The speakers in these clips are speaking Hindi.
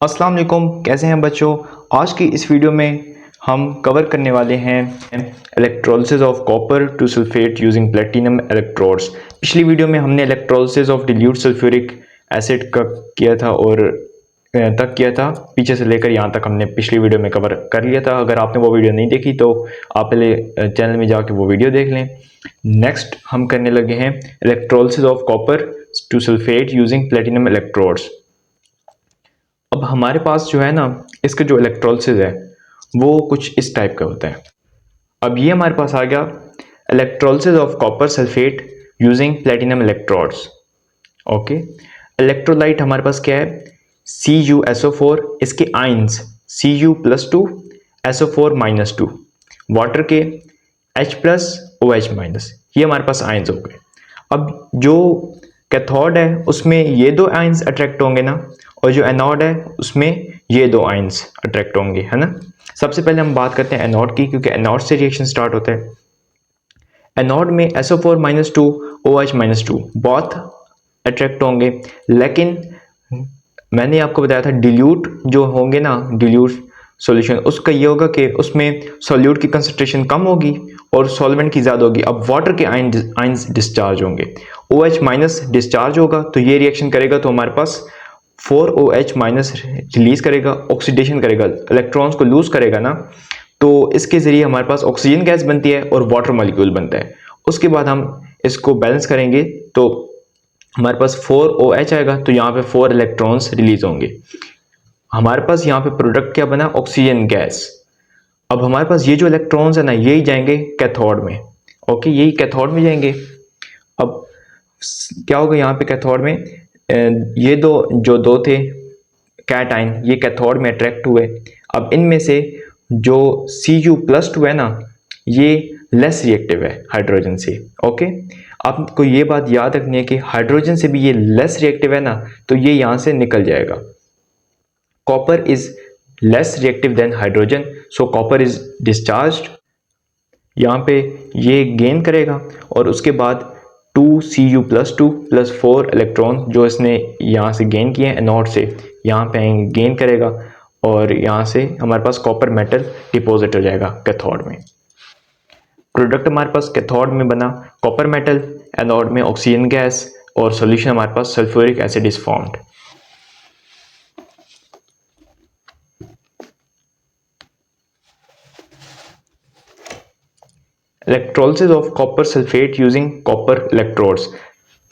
अस्सलाम वालेकुम, कैसे हैं बच्चों। आज की इस वीडियो में हम कवर करने वाले हैं electrolysis of copper two sulphate using platinum electrodes. पिछली वीडियो में हमने electrolysis of dilute sulphuric acid का किया था और तक किया था, पीछे से लेकर यहाँ तक हमने पिछली वीडियो में कवर कर लिया था। अगर आपने वो वीडियो नहीं देखी तो आप पहले चैनल में जाके वो वीडियो देख लें। नेक्स्ट हम करने लगे हैं electrolysis of copper two sulphate using platinum electrodes. अब हमारे पास जो है ना, इसका जो इलेक्ट्रोलिसिस है वो कुछ इस टाइप का होता है। अब ये हमारे पास आ गया electrolysis of copper sulphate using platinum electrodes. Okay, electrolyte हमारे पास क्या है, CuSO4, इसके आइंस Cu+2 SO4-2, वाटर के H+OH-, ये हमारे पास आइंस हो गए। अब जो कैथोड है उसमें ये दो आइंस अट्रैक्ट होंगे ना, और जो एनोड है उसमें ये दो आइंस अट्रैक्ट होंगे, है ना। सबसे पहले हम बात करते हैं एनोड की, क्योंकि एनोड से रिएक्शन स्टार्ट होता है। एनोड में SO4-2 OH-2 बहुत अट्रैक्ट होंगे, लेकिन मैंने आपको बताया था डिल्यूट जो होंगे ना, डिल्यूट सॉल्यूशन, उसका ये होगा कि उसमें सॉल्यूट की कंसंट्रेशन कम होगी और सॉल्वेंट की ज़्यादा होगी। अब वाटर के आइंस डिस्चार्ज होंगे, OH- डिस्चार्ज होगा तो ये रिएक्शन करेगा तो हमारे पास 4OH- रिलीज करेगा, ऑक्सीडेशन करेगा, इलेक्ट्रॉन्स को लूज करेगा ना, तो इसके ज़रिए हमारे पास ऑक्सीजन गैस बनती है और वाटर मॉलिक्यूल बनता है। उसके बाद हम इसको बैलेंस करेंगे तो हमारे पास 4OH आएगा, तो यहाँ पे 4 इलेक्ट्रॉन्स रिलीज होंगे। हमारे पास यहाँ पे प्रोडक्ट क्या बना, ऑक्सीजन गैस। अब हमारे पास ये जो इलेक्ट्रॉन्स है ना, यही जाएंगे कैथोड में। ओके, यही कैथोड में जाएंगे। अब क्या होगा यहाँ पे कैथोड में, ये दो थे कैटाइन, ये कैथोड में अट्रैक्ट हुए। अब इनमें से जो Cu+2 है ना, ये लेस रिएक्टिव है हाइड्रोजन से। ओके, आपको ये बात याद रखनी है कि हाइड्रोजन से भी ये लेस रिएक्टिव है ना, तो ये यहाँ से निकल जाएगा। Copper is less reactive than hydrogen, so copper is discharged. यहाँ पे ये गेन करेगा और उसके बाद 2Cu+2 प्लस 4 इलेक्ट्रॉन जो इसने यहाँ से गेन किए हैं एनोड से, यहाँ पे गेन करेगा और यहाँ से हमारे पास कॉपर मेटल डिपॉजिट हो जाएगा कैथोड में। प्रोडक्ट हमारे पास कैथोड में बना कॉपर मेटल, एनोड में ऑक्सीजन गैस, और सॉल्यूशन हमारे पास sulphuric acid is formed. Electrolysis of copper sulphate using copper electrodes.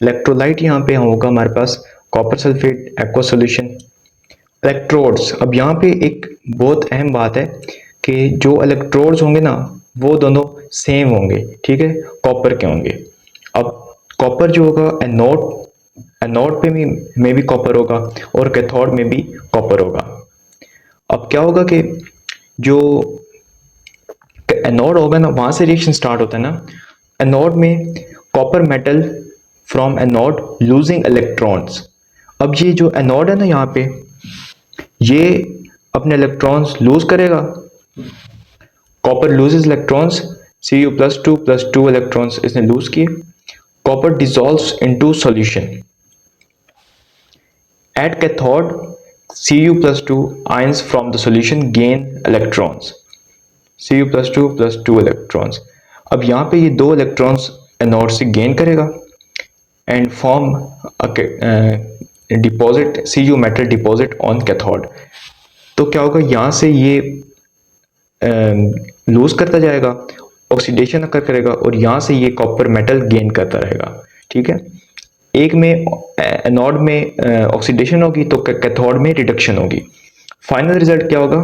Electrolyte यहाँ पे होगा हमारे पास copper sulphate aqua solution. Electrodes, अब यहाँ पे एक बहुत अहम बात है कि जो इलेक्ट्रोड्स होंगे ना वो दोनों सेम होंगे, ठीक है, कॉपर के होंगे। अब कॉपर जो होगा एनोड, एनोड पे में भी कॉपर होगा और कैथोड में भी कॉपर होगा। अब क्या होगा कि जो एनोड होगा ना, वहां से रिएक्शन स्टार्ट होता है ना। एनोड में copper metal from anode losing electrons. अब ये जो एनोड है ना, यहाँ पे ये अपने इलेक्ट्रॉन्स लूज करेगा, copper loses electrons, Cu+2 plus 2 electrons इसने लूज किए। Copper dissolves into solution at cathode, Cu+2 ions from the solution gain electrons, Cu+2 plus 2 electrons. अब यहाँ पे ये दो इलेक्ट्रॉन्स एनोड से गेन करेगा and form deposit Cu metal deposit on cathode. तो क्या होगा, यहाँ से ये लूज करता जाएगा, ऑक्सीडेशन अकर करेगा और यहाँ से ये कॉपर मेटल गेन करता रहेगा, ठीक है। एक में एनोड में ऑक्सीडेशन होगी तो कैथोड में रिडक्शन होगी। फाइनल रिजल्ट क्या होगा,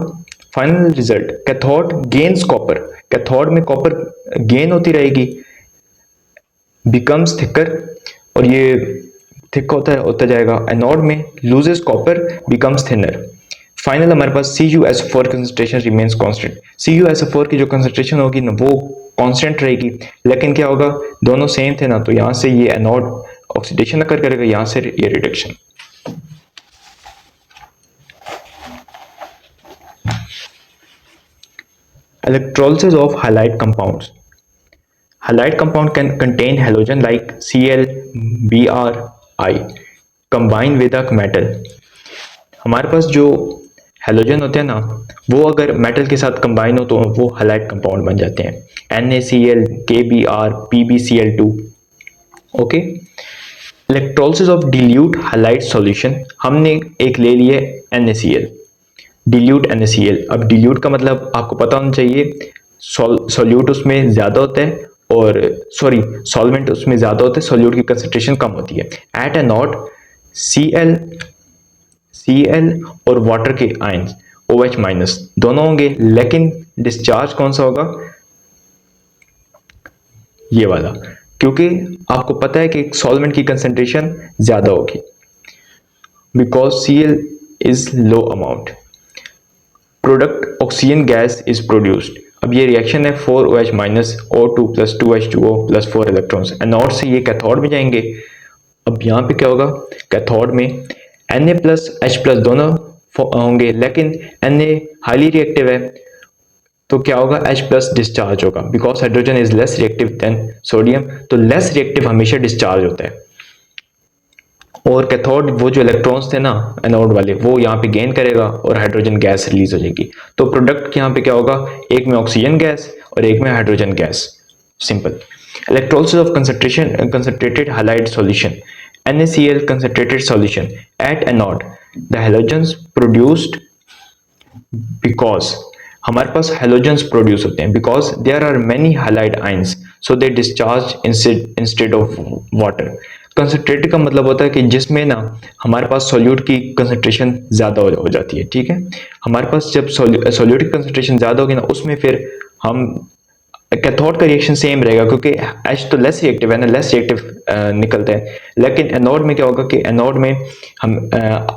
final result cathode gains copper, cathode में कॉपर गेन होती रहेगी, बिकम्स थिकर, और ये थिक होता जाएगा। एनोड में loses copper, becomes thinner. Final हमारे पास CuSO4 concentration remains constant. CuSO4 की जो कंसंट्रेशन होगी ना वो कांस्टेंट रहेगी, लेकिन क्या होगा, दोनों सेम थे ना, तो यहाँ से ये एनोड ऑक्सीडेशन अकर करेगा, यहाँ से ये reduction. Electrolysis of halide compounds. Halide compound can contain halogen like Cl, Br, I combined with a metal. हमारे पास जो हेलोजन होते हैं ना, वो अगर मेटल के साथ कंबाइन हो तो वो हैलाइड कंपाउंड बन जाते हैं, NaCl, KBr, PbCl2। Okay, electrolysis of dilute halide solution, हमने एक ले लिए NaCl, डिल्यूट NaCl। अब डिल्यूट का मतलब आपको पता होना चाहिए, सॉल्यूट उसमें ज़्यादा होता है और सॉल्वेंट उसमें ज़्यादा होता है, सॉल्यूट की कंसंट्रेशन कम होती है। एट ए नॉट Cl और वाटर के आयंस OH माइनस दोनों होंगे, लेकिन डिस्चार्ज कौन सा होगा, ये वाला, क्योंकि आपको पता है कि सॉल्वेंट की कंसंट्रेशन ज़्यादा होगी, because Cl is low amount. Product oxygen gas is produced. अब ये रिएक्शन है 4OH minus O2 plus 2H2O plus 4 electrons, anode से ये कैथोड में जाएंगे। अब यहाँ पे क्या होगा, कैथोड में Na प्लस H प्लस दोनों होंगे, लेकिन Na हाईली रिएक्टिव है, तो क्या होगा, H प्लस डिस्चार्ज होगा, because hydrogen is less reactive than sodium, तो लेस रिएक्टिव हमेशा डिस्चार्ज होता है। और कैथोड वो जो इलेक्ट्रॉन्स थे ना एनोड वाले, वो यहाँ पे गेन करेगा और हाइड्रोजन गैस रिलीज हो जाएगी। तो प्रोडक्ट यहाँ पे क्या होगा, एक में ऑक्सीजन गैस और एक में hydrogen gas, simple. Electrolysis of concentrated halide solution, NaCl concentrated solution at anode, the halogens produced because हमारे पास हेलोजन्स प्रोड्यूस होते हैं, because there are many halide ions, so they discharge instead of water. Concentrated का मतलब होता है कि जिसमें ना हमारे पास सोल्यूट की कंसंट्रेशन ज़्यादा हो जाती है, ठीक है। हमारे पास जब सोल्यूट की कंसंट्रेशन ज़्यादा होगी ना, उसमें फिर हम कैथोड का रिएक्शन सेम रहेगा, क्योंकि H तो लेस रिएक्टिव है ना, लेस रिएक्टिव निकलता है। लेकिन एनोड में क्या होगा कि एनोड में हम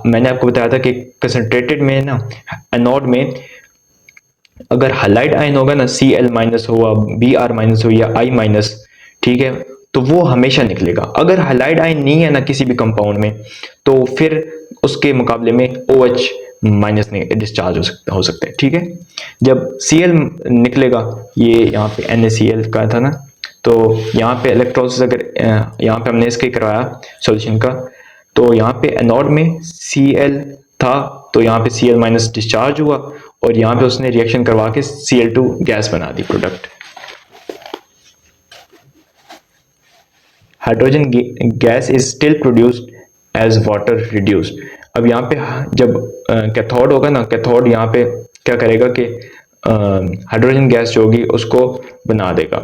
मैंने आपको बताया था कि कंसंट्रेटेड में ना, एनोड में अगर हैलाइड आयन होगा ना, Cl माइनस हुआ, Br माइनस हो या I माइनस, ठीक है, तो वो हमेशा निकलेगा। अगर हैलाइड आयन नहीं है ना किसी भी कंपाउंड में, तो फिर उसके मुकाबले में OH माइनस डिस्चार्ज हो सकता है, ठीक है। जब Cl निकलेगा, ये यहाँ पे NaCl का था ना, तो यहाँ पे इलेक्ट्रोलिसिस अगर यहाँ पे हमने इसके करवाया सॉल्यूशन का, तो यहाँ पे एनोड में Cl था, तो यहाँ पे Cl माइनस डिस्चार्ज हुआ और यहाँ पे उसने रिएक्शन करवा के Cl2 गैस बना the product. Hydrogen gas is still produced as water reduced. अब यहाँ पे जब कैथोड होगा ना, कैथोड यहाँ पे क्या करेगा कि हाइड्रोजन गैस जो होगी उसको बना देगा,